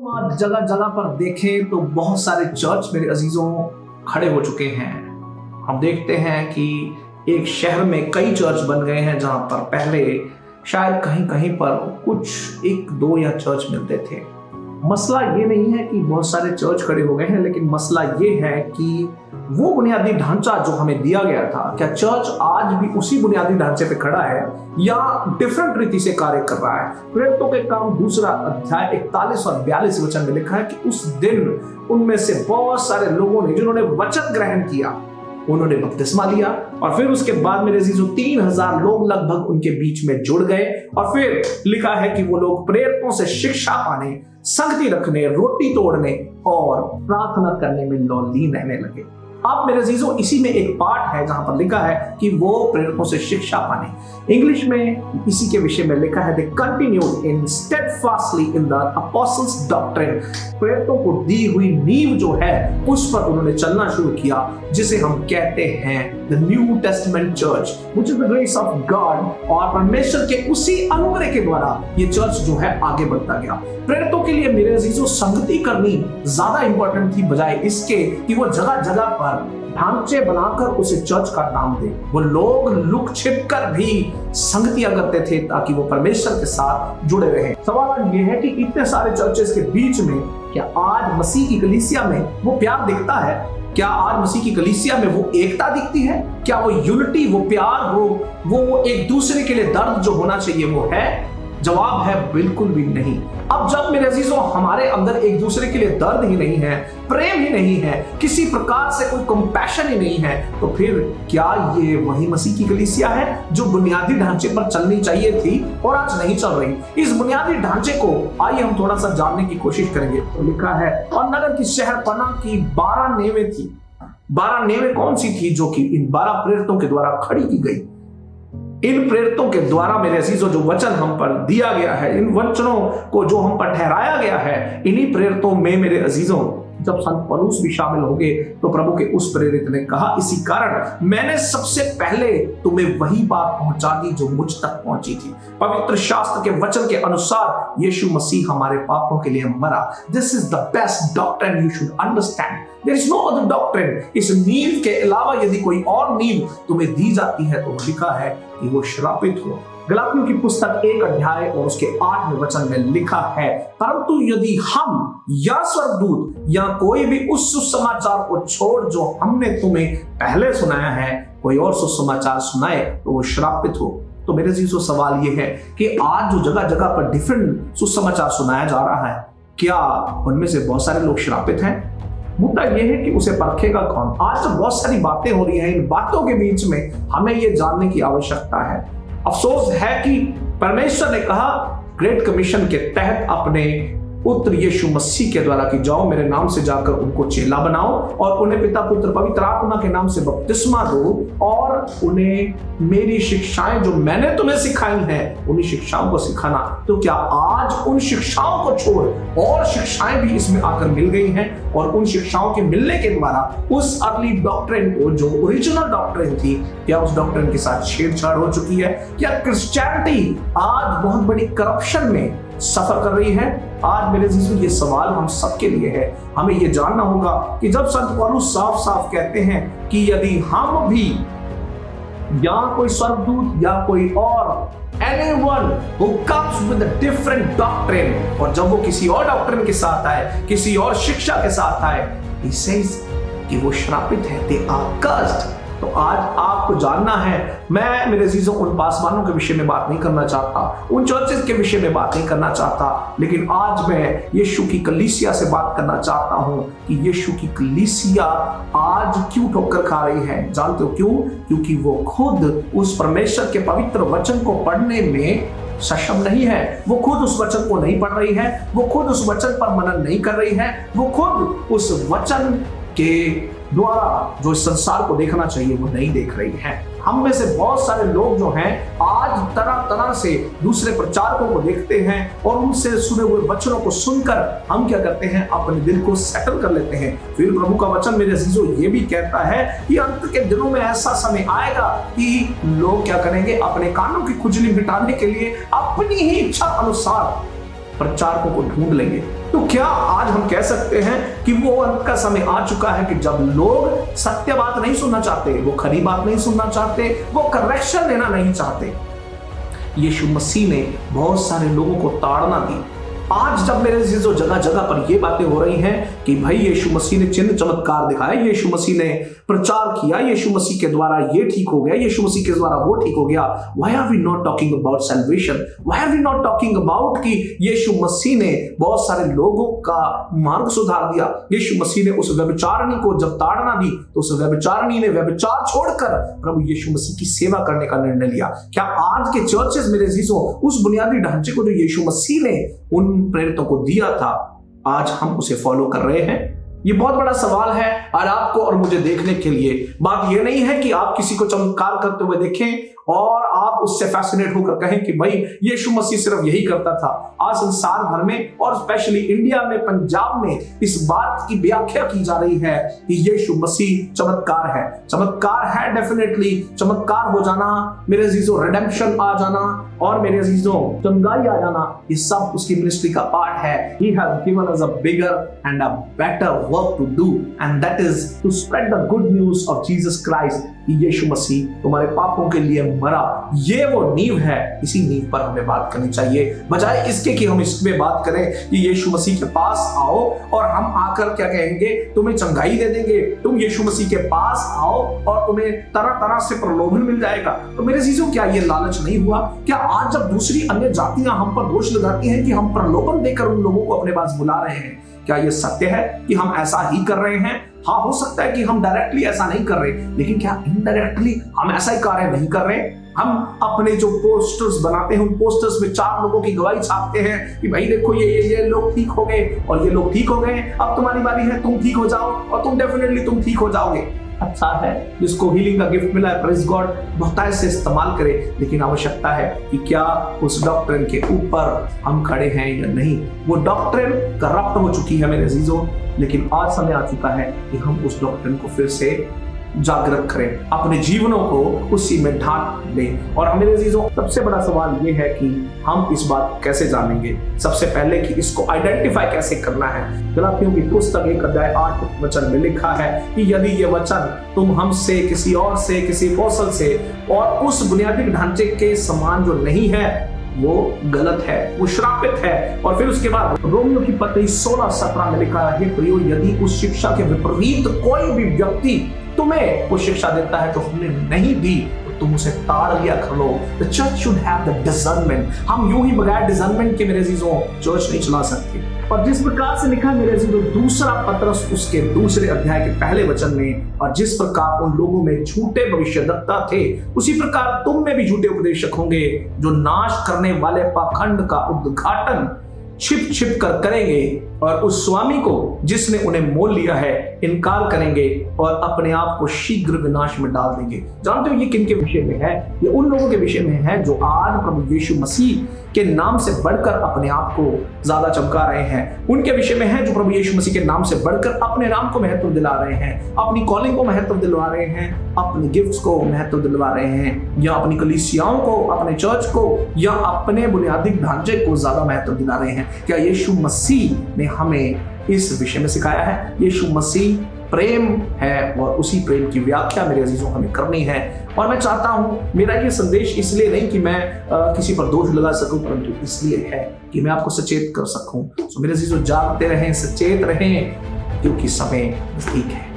आज जगह जगह पर देखें तो बहुत सारे चर्च मेरे अजीजों खड़े हो चुके हैं। हम देखते हैं कि एक शहर में कई चर्च बन गए हैं जहां पर पहले शायद कहीं कहीं पर कुछ एक दो या चर्च मिलते थे। मसला ये नहीं है कि बहुत सारे चर्च खड़े हो गए हैं, लेकिन मसला ये है कि वो बुनियादी ढांचा जो हमें दिया गया था, क्या चर्च आज भी उसी बुनियादी ढांचे पे खड़ा है या डिफरेंट रीति से कार्य कर रहा है। प्रेरितों के काम 2 अध्याय 41 और 42 वचन में लिखा है कि उस दिन उनमें से बहुत सारे लोगों ने जिन्होंने वचन ग्रहण किया उन्होंने बपतिस्मा लिया, और फिर उसके बाद मेरे अजीजों 3000 लोग लगभग उनके बीच में जुड़ गए। और फिर लिखा है कि वो लोग प्रेरितों से शिक्षा पाने, संगति रखने, रोटी तोड़ने और प्रार्थना करने में लीन रहने लगे। अब मेरे अजीजों इसी में एक पार्ट है जहां पर लिखा है कि वो प्रेरितों से शिक्षा पाने। इंग्लिश में इसी के विषय में लिखा है, they continued in steadfastly in the apostles' doctrine. प्रेरितों को दी हुई नींव जो है उस पर उन्होंने चलना शुरू किया, जिसे हम कहते हैं the new testament church, which is the grace of God. और परमेश्वर के उसी अनुग्रह के द्वारा ये चर्च जो है आगे बढ़ता गया। प्रेरितों के लिए मेरे अजीजों संगति करनी ज्यादा इंपॉर्टेंट थी, बजाय इसके कि वो जगह जगह पर ढांचे बनाकर उसे चर्च का नाम दे। वो लोग लुक छिप कर भी संगतियां करते थे ताकि वो परमेश्वर के साथ जुड़े रहे। सवाल ये है कि इतने सारे चर्चेस के बीच में क्या आज मसीह की कलीसिया में वो प्यार दिखता है? क्या आज मसीह की कलीसिया में वो एकता दिखती है? क्या वो यूनिटी, वो प्यार, वो एक दूसरे के लिए दर्द जो होना चाहिए वो है? जवाब है बिल्कुल भी नहीं। अब जब मेरे अजीजों हमारे अंदर एक दूसरे के लिए दर्द ही नहीं है, प्रेम ही नहीं है, किसी प्रकार से कोई कंपैशन ही नहीं है, तो फिर क्या ये वही मसीह की कलीसिया है जो बुनियादी ढांचे पर चलनी चाहिए थी और आज नहीं चल रही? इस बुनियादी ढांचे को आइए हम थोड़ा सा जानने की कोशिश करेंगे। तो लिखा है, और नगर की शहरपनाह की 12 नेवें थी। 12 नेवें कौन सी थी जो कि इन 12 प्रेरितों के द्वारा खड़ी की गई? इन प्रेरितों के द्वारा मेरे अजीजों जो वचन हम पर दिया गया है, इन वचनों को जो हम पर ठहराया गया है, इन्हीं प्रेरितों में मेरे अजीजों जब संत पौलुस भी शामिल हो गए तो प्रभु के उस प्रेरित ने कहा, इसी कारण मैंने सबसे पहले तुम्हें वही बात पहुंचा दी जो मुझ तक पहुंची थी। पवित्र शास्त्र के वचन के अनुसार यीशु मसीह हमारे पापों के लिए मरा। This is the best doctrine you should understand. There is no other doctrine. इस नींव के अलावा यदि कोई और नींव तुम्हें दी जाती है तो लिखा है कि वो श्रापित हो। गलातियों की पुस्तक 1 अध्याय और उसके 8वें वचन में लिखा है, परंतु यदि हम या स्वर्गदूत या कोई भी उस सुसमाचार को छोड़ जो हमने तुम्हें पहले सुनाया है कोई और सुसमाचार सुनाए तो वो श्रापित हो। तो मेरे अजीजों सवाल ये है कि आज जो जगह जगह पर डिफरेंट सुसमाचार सुनाया जा रहा है, क्या उनमें से बहुत सारे लोग श्रापित हैं? मुद्दा यह है कि उसे परखेगा कौन? आज तो बहुत सारी बातें हो रही हैं, इन बातों के बीच में हमें यह जानने की आवश्यकता है। अफसोस है कि परमेश्वर ने कहा ग्रेट कमीशन के तहत अपने पुत्र यीशु मसीह के द्वारा कि जाओ मेरे नाम से जाकर उनको चेला बनाओ और उन्हें पिता पुत्र पवित्र आत्मा के नाम से बपतिस्मा दो और उन्हें मेरी शिक्षाएं जो मैंने तुम्हें सिखाई हैं उन्हीं शिक्षाओं को सिखाना। तो क्या आज उन शिक्षाओं को छोड़ और शिक्षाएं भी इसमें आकर मिल गई हैं और उन शिक्षाओं के मिलने के द्वारा उस अर्ली डॉक्ट्रिन को जो ओरिजिनल डॉक्ट्रिन थी, क्या उस डॉक्ट्रिन के साथ छेड़छाड़ हो चुकी है? क्या क्रिश्चियनिटी आज बहुत बड़ी करप्शन में सफर कर रही है? आज मेरे अजीजों ये सवाल हम सबके लिए है। हमें ये जानना होगा कि जब संत पौलुस साफ साफ कहते हैं कि यदि हम भी या कोई स्वर्गदूत या कोई और anyone who comes with a different doctrine, और जब वो किसी और डॉक्ट्रिन के साथ आए, किसी और शिक्षा के साथ आए, he says कि वो श्रापित है, they are cursed। तो आज आपको जानना है, मैं मेरे अजीजों उन पासवानों के विषय में बात नहीं करना चाहता, उन चर्चेस के विषय में बात नहीं करना चाहता, लेकिन आज मैं यीशु की कलीसिया से बात करना चाहता हूं कि यीशु की कलीसिया आज क्यों ठोकर खा रही है। जानते हो क्यों? क्योंकि वो खुद उस परमेश्वर के पवित्र वचन को पढ़ने में सक्षम नहीं है। वो खुद उस वचन को नहीं पढ़ रही है, वो खुद उस वचन पर मनन नहीं कर रही है, वो खुद उस वचन के द्वारा जो इस संसार को देखना चाहिए वो नहीं देख रही है। हम में से बहुत सारे लोग जो हैं आज तरह तरह से दूसरे प्रचारकों को देखते हैं और उनसे सुने हुए वचनों को सुनकर हम क्या करते हैं, अपने दिल को सेटल कर लेते हैं। फिर प्रभु का वचन मेरे अजीजों ये भी कहता है कि अंत के दिनों में ऐसा समय आएगा कि लोग क्या करेंगे, अपने कानों की खुजली मिटाने के लिए अपनी ही इच्छा अनुसार प्रचारकों को ढूंढ लेंगे। तो क्या आज हम कह सकते हैं कि वो अंत का समय आ चुका है कि जब लोग सत्य बात नहीं सुनना चाहते, वो खरी बात नहीं सुनना चाहते, वो करेक्शन लेना नहीं चाहते। यीशु मसीह ने बहुत सारे लोगों को ताड़ना दी। आज जब मेरे अजीजों जगह जगह पर ये बातें हो रही हैं कि भाई यीशु मसीह ने चिन्ह चमत्कार दिखाए, यीशु मसीह ने प्रचार किया, यीशु मसीह के द्वारा ये ठीक हो गया, यीशु मसीह के द्वारा वो ठीक हो गया, why are we not talking about salvation? Why are we not talking about कि यीशु मसीह ने बहुत सारे लोगों का मार्ग सुधार दिया। यीशु मसीह ने उस व्यभिचारिणी को जब ताड़ना दी तो उस व्यभिचारिणी ने व्यभिचार छोड़कर प्रभु यीशु मसीह की सेवा करने का निर्णय लिया। क्या आज के चर्चेस मेरे अजीजों उस बुनियादी ढांचे को जो यीशु मसीह ने उन प्रेरितों को दिया था, आज हम उसे फॉलो कर रहे हैं? ये बहुत बड़ा सवाल है और आपको और मुझे देखने के लिए। बात ये नहीं है कि आप किसी को चमत्कार करते हुए देखें और आप उससे फैसिनेट होकर कहें कि भाई यीशु मसीह सिर्फ यही करता था। आज संसार भर में और स्पेशली इंडिया में, पंजाब में इस बात की व्याख्या की जा रही है कि यीशु मसीह चमत्कार है। चमत्कार है डेफिनेटली, चमत्कार हो जाना मेरे अजीजों, रिडेम्पशन आ जाना और मेरे अजीजों चंगाई आ जाना, ये सब उसकी मिनिस्ट्री का पार्ट है। He has given us a bigger and a better work to do, and that is to spread the good news of Jesus Christ। यीशु मसीह तुम्हारे पापों के लिए मरा, ये वो नींव है। इसी नींव पर हमें बात करनी चाहिए, बजाय इसके कि हम इसमें बात करें कि यीशु मसीह के पास आओ और हम आकर क्या कहेंगे, तुम्हें चंगाई दे देंगे। तुम यीशु मसीह के पास आओ और तुम्हें तरह तरह से प्रलोभन मिल जाएगा। तो मेरे चीजों, क्या ये लालच नहीं हुआ? क्या आज जब दूसरी अन्य जातियां हम पर दोष लगाती हैं कि हम प्रलोभन देकर उन लोगों को अपने पास बुला रहे हैं, क्या ये सत्य है कि हम ऐसा ही कर रहे हैं? हाँ, हो सकता है कि हम डायरेक्टली ऐसा नहीं कर रहे, लेकिन क्या इनडायरेक्टली हम ऐसा ही कार्य नहीं कर रहे? हम अपने जो पोस्टर्स बनाते हैं, उन पोस्टर्स में 4 लोगों की गवाही छापते हैं कि भाई देखो ये लोग ठीक हो गए और ये लोग ठीक हो गए, अब तुम्हारी बारी है, तुम ठीक हो जाओ और तुम डेफिनेटली तुम ठीक हो जाओगे। अच्छा है, जिसको हीलिंग का गिफ्ट मिला है, प्रेज गॉड, बहुतायत से इस्तेमाल करे, लेकिन आवश्यकता है कि क्या उस डॉक्ट्रिन के ऊपर हम खड़े हैं या नहीं। वो डॉक्ट्रिन करप्ट हो चुकी है मेरे अजीजों, लेकिन आज समय आ चुका है कि हम उस डॉक्ट्रिन को फिर से जागृत करें, अपने जीवनों को उसी में ढांक दें। और मेरे अजीजों, सबसे बड़ा सवाल ये है कि हम इस बात को कैसे जानेंगे? सबसे पहले कि इसको आइडेंटिफाई कैसे करना है। गलातियों की पुस्तक 1 अध्याय 8 वचन में लिखा है कि यदि ये वचन तुम हमसे, किसी और से, किसी कौशल से और उस बुनियादी ढांचे के समान जो नहीं है, वो गलत है, वो श्रापित है। और फिर उसके बाद रोमियो की पत्री 16:17 में लिखा है, प्रियो, यदि उस शिक्षा के विपरीत कोई भी व्यक्ति तुम्हें वो शिक्षा देता है तो हमने नहीं दी, तो तुम उसे ताड़ लिया कर लो। The church should have the discernment। हम यूं ही बगैर डिसर्नमेंट के मेरे अजीजों चर्च नहीं चला सकते। और जिस प्रकार से लिखा मेरे अजीजों 2 पत्रस उसके 2 अध्याय के पहले वचन में, और जिस प्रकार उन लोगों में झूठे भविष्यद्वक्ता थे, उसी प्रकार तुम में भी झूठे उपदेशक होंगे, जो नाश करने वाले पाखंड का उद्घाटन छिप छिप कर करेंगे और उस स्वामी को जिसने उन्हें मोल लिया है इनकार करेंगे और अपने आप को शीघ्र विनाश में डाल देंगे। जानते हो ये किन के विषय में है? ये उन लोगों के विषय में है जो आज प्रभु यीशु मसीह के नाम से बढ़कर अपने आप को ज्यादा चमका रहे हैं। उनके विषय में है जो प्रभु यीशु मसीह के नाम से बढ़कर अपने नाम को महत्व दिला रहे हैं, अपनी कॉलिंग को महत्व दिलवा रहे हैं, अपने गिफ्ट्स को महत्व दिलवा रहे हैं, या अपनी कलीसियाओं को, अपने चर्च को, या अपने बुनियादी ढांचे को ज्यादा महत्व दिला रहे हैं। क्या यीशु मसीह ने हमें इस विषय में सिखाया है? यीशु मसीह प्रेम है और उसी प्रेम की व्याख्या मेरे अजीजों हमें करनी है। और मैं चाहता हूं, मेरा ये संदेश इसलिए नहीं कि मैं किसी पर दोष लगा सकूं, परंतु इसलिए है कि मैं आपको सचेत कर सकूं। तो मेरे अजीजों, जागते रहें, सचेत रहें, क्योंकि समय नजदीक है।